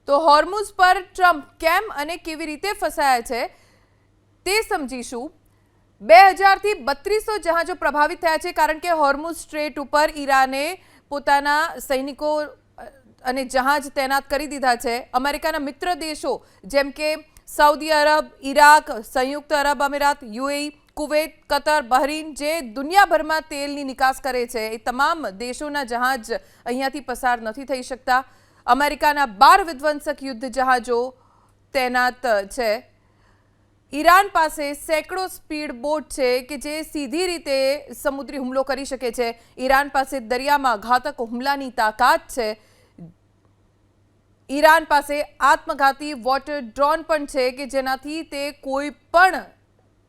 તો હોર્મુઝ પર ટ્રમ્પ કેમ અને કેવી રીતે ફસાયા છે તે સમજીશું। 2000થી 3200 જહાજો પ્રભાવિત થયા છે કારણ કે હોર્મુઝ સ્ટ્રેટ ઉપર ઈરાને પોતાના સૈનિકો અને જહાજ તૈનાત કરી દીધા છે। અમેરિકાના મિત્ર દેશો જેમ કે સાઉદી અરબ, ઈરાક, સંયુક્ત અરબ અમીરાત, યુએઈ, કુવૈત, કતર, બહરીન જે દુનિયાભરમાં તેલની નિકાસ કરે છે એ તમામ દેશોના જહાજ અહીંયાથી પસાર નથી થઈ શકતા। અમેરિકાના 12 વિધ્વંસક યુદ્ધ જહાજો તૈનાત છે। ઈરાન પાસે સેંકડો સ્પીડ બોટ છે કે જે સીધી રીતે સમુદ્રી હુમલો કરી શકે છે। ઈરાન પાસે દરિયામાં ઘાતક હુમલાની તાકાત છે। ઈરાન પાસે આત્મઘાતી વોટર ડ્રોન પણ છે કે જેનાથી તે કોઈ પણ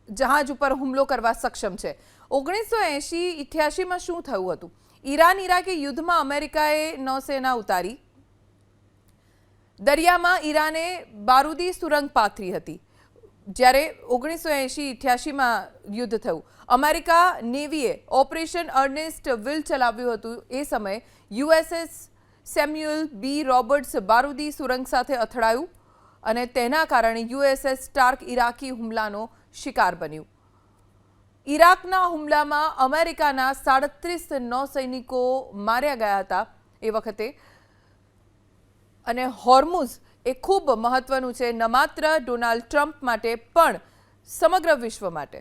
જહાજ ઉપર હુમલો કરવા સક્ષમ છે। 1980-88માં શું થયું હતું? ઈરાન ઇરાકી યુદ્ધમાં અમેરિકાએ નૌસેના ઉતારી। દરિયામાં ઈરાને બારૂદી સુરંગ પાથરી હતી। જ્યારે 1980-88માં યુદ્ધ થયું, અમેરિકા નેવીએ ઓપરેશન અર્નેસ્ટ વિલ ચલાવ્યું હતું। એ સમયે યુએસએસ સેમ્યુઅલ બી રોબર્ટ્સ બારૂદી સુરંગ સાથે અથડાયું અને તેના કારણે યુએસએસ સ્ટાર્ક ઇરાકી હુમલાનો શિકાર બન્યું। ઈરાકના હુમલામાં અમેરિકાના 37 નૌસૈનિકો માર્યા ગયા હતા એ વખતે। અને હોર્મુઝ એ ખૂબ મહત્વનું છે ન માત્ર ડોનાલ્ડ ટ્રમ્પ માટે પણ સમગ્ર વિશ્વ માટે।